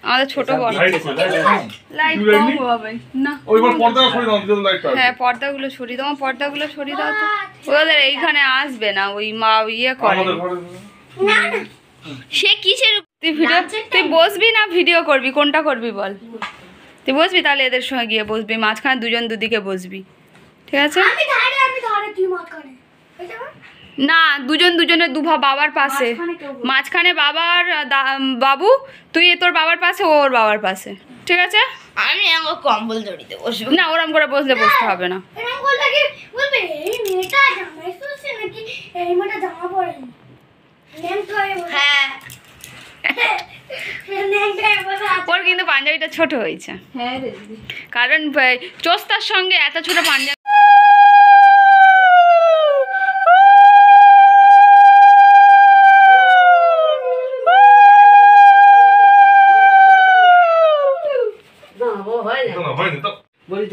আমাদের ছোট বড় লাইট কম হবে না। হ্যাঁ পর্দাগুলো সরিয়ে দাও, পর্দাগুলো সরিয়ে দাও তো। ওদের এইখানে আসবে না, ওই মা ইয়ে করে। সে কিসের তুই বসবি না ভিডিও করবি, কোনটা করবি বল? তুই বসবি তাহলে এদের সঙ্গে গিয়ে বসবি, মাঝখানে দুজন দুদিকে বসবি, ঠিক আছে? না দুজন দুজনের বাবার পাশে, মাঝখানে বাবার বাবু, তুই তোর বাবার পাশে, ওর বাবার পাশে, ঠিক আছে? আমি আমার কম্বল জড়িতে বসবো না, ওরম করে বসলে বসতে হবে না। হ্যাঁ ওর কিন্তু পাঞ্জাবিটা ছোট হয়েছে, কারণ চোস্তার সঙ্গে এত ছোট পাঞ্জাবি।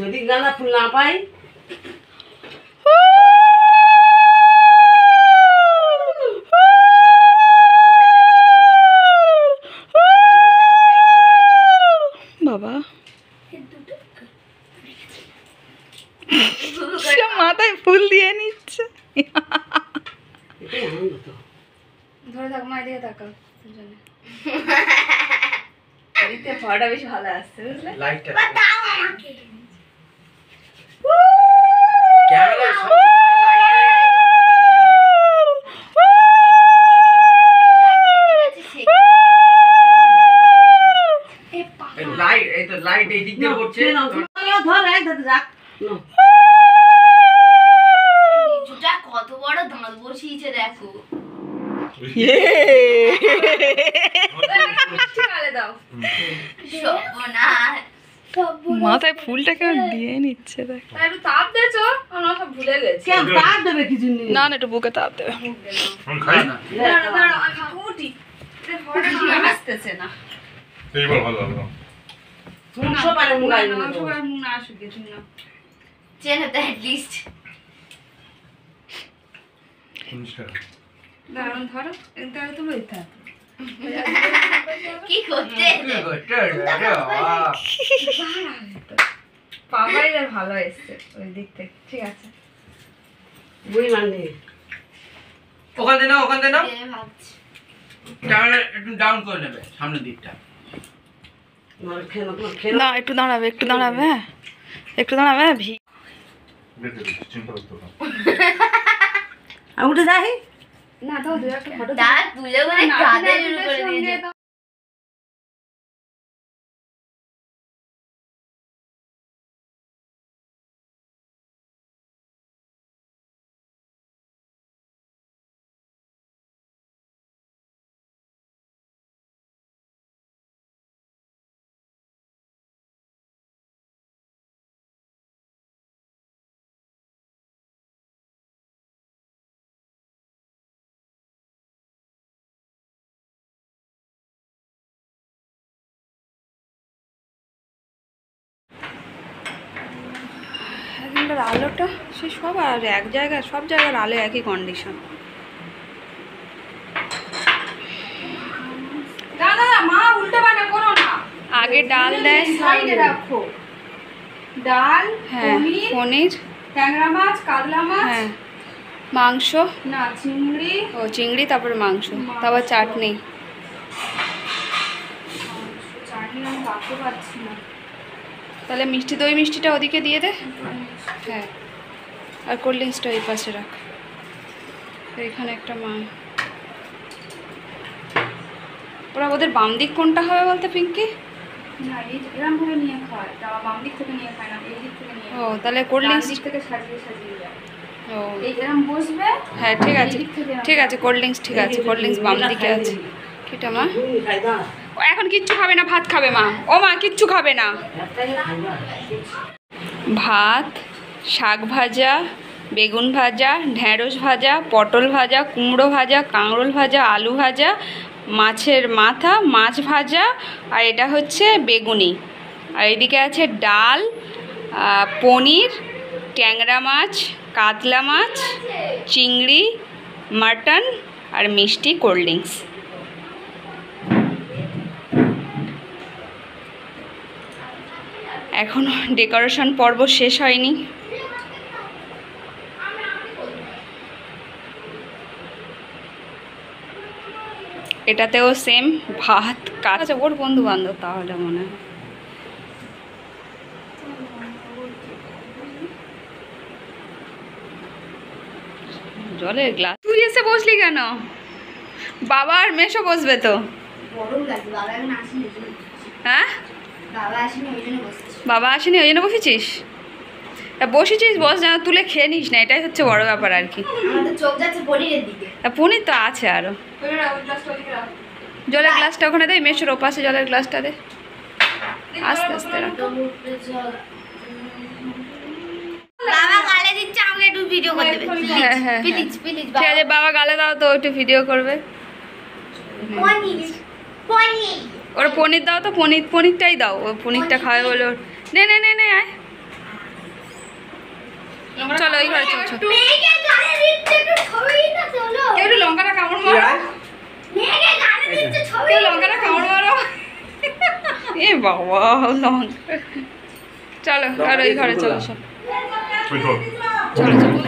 যদি গাঁদা ফুল না পাই বাবা মাথায় ফুল দিয়ে নিচ্ছে। ধরে থাক মা, এদিকে তাকাও, এদিকে ফটোটা বেশি ভালো আসছে, বুঝলে? লাইটটা লাইট এই তো লাইট এই দিক দিয়ে পড়ছে, ধর এই ধর রাখ। জুটা কত বড় দাঁত বসিয়েছে দেখো। মাথায় ফুলটা কেমন দিয়ে নিচ্ছে, দেখ একটু তাপ দেছো, আমরা সব ভুলে গেছি। তাপ দেবে কিছু নেই, না না একটু বুকে তাপ দেবে। আসতেছে না ধরো তুমি কি করতে পাবাই ভালো এসছে ওই দিক থেকে, ঠিক আছে? বুড়ি মানবে ওখান থেকে নাও, ওখান থেকে নাও, ভাবছি ক্যামেরা একটু ডাউন করে নেবে সামনের দিকটা। না একটু দাঁড়াবে, একটু দাঁড়াবে, হ্যাঁ একটু দাঁড়াবে। উঠে যাই না তো দু একটা ফটো তুলে করে কাঁদে শুরু করে দিয়েছে। আলোটা সে সব আর এক জায়গায়, সব জায়গার আলো একই কন্ডিশন। মা উল্টো পাল্টা করো না, আগে ডাল দেয়, সাইডে রাখো ডাল, হ্যাঁ পনির, ট্যাংরা মাছ, কাতলা মাছ, হ্যাঁ মাংস, না চিংড়ি, ও চিংড়ি, তারপরে মাংস, তারপর চাটনি। চাটনি আমি রাখতে পারছি না, তাহলে মিষ্টি দই মিষ্টিটা ওদিকে দিয়ে দে, হ্যাঁ আর কোল্ড ড্রিঙ্কসটা এই পাশে রাখ। এখানে একটা মা, ওরা ওদের বাম দিক কোনটা হবে বলতে পিঙ্কি? না এরকম ভাবে নিয়ে খায়, বাম দিক থেকে নিয়ে খায় না, এই দিক থেকে নিয়ে। ও তাহলে কোল্ড ড্রিঙ্কস দিক থেকে সাজিয়ে সাজিয়ে যায়। ও এরকম বসবে, হ্যাঁ ঠিক আছে ঠিক আছে, কোল্ড ড্রিঙ্কস ঠিক আছে, কোল্ড ড্রিঙ্কস বাম দিকে আছে। কিটা মা এখন কিচ্ছু খাবে না, ভাত খাবে মা। ও মা কিচ্ছু খাবে না, ভাত, শাক ভাজা, বেগুন ভাজা, ঢ্যাঁড়স ভাজা, পটল ভাজা, কুমড়ো ভাজা, কাঁকরোল ভাজা, আলু ভাজা, মাছের মাথা, মাছ ভাজা, আর এটা হচ্ছে বেগুনি। আর এদিকে আছে ডাল, পনির, ট্যাংরা মাছ, কাতলা মাছ, চিংড়ি, মাটন আর মিষ্টি, কোল্ড ড্রিঙ্কস। এখনো ডেকোরেশন পর্ব শেষ হয়নি। এটাতেও সেম ভাত কাজ ওর বন্ধু বান্ধব তাহলে মনে হয়। জলের গ্লাস। তুই এসে বসলি কেন? বাবা আর মেশো বসবে তো। গরম লাগছে, বাবা এখন আসেনি। হ্যাঁ, বাবা আসেনি ওই জন্য বসেছি। বাবা আসেনি ওই জন্য বসেছিস? তা বসেছিস বস, যেন তুলে খেয়ে নিস না, এটাই হচ্ছে বড় ব্যাপার আর কি। আমাদের চোখ যাচ্ছে পনিরের দিকে। তা পনির তো আছে আরো। জলের গ্লাসটা ওখানে দে, মেশোর ওপাশে জলের গ্লাসটা দে, আস্তে আস্তে রাখ। বাবা গালে দিচ্ছে, আমাকে একটু ভিডিও করতে দেবে হ্যাঁ, হ্যাঁ, প্লিজ প্লিজ। ঠিক আছে, বাবা গালে দাও তো, একটু ভিডিও করবে। পনির পনির ওর পনির দাও তো, পনিরটাই দাও, ও পনিরটা খাবে বলে নে নে নে নে আয়, চলো ওই ঘরে চল। মেয়েকে গালে দিচ্ছে, একটু ছবি না চলো। কেউ একটু লঙ্কাটা কামড় মারো, মেয়েকে গালে দিচ্ছে, ছবি। কেউ লঙ্কাটা কামড় মারো। এ বাবা লঙ্কা, চলো আর ওই ঘরে চলো, চলো চলো চলো।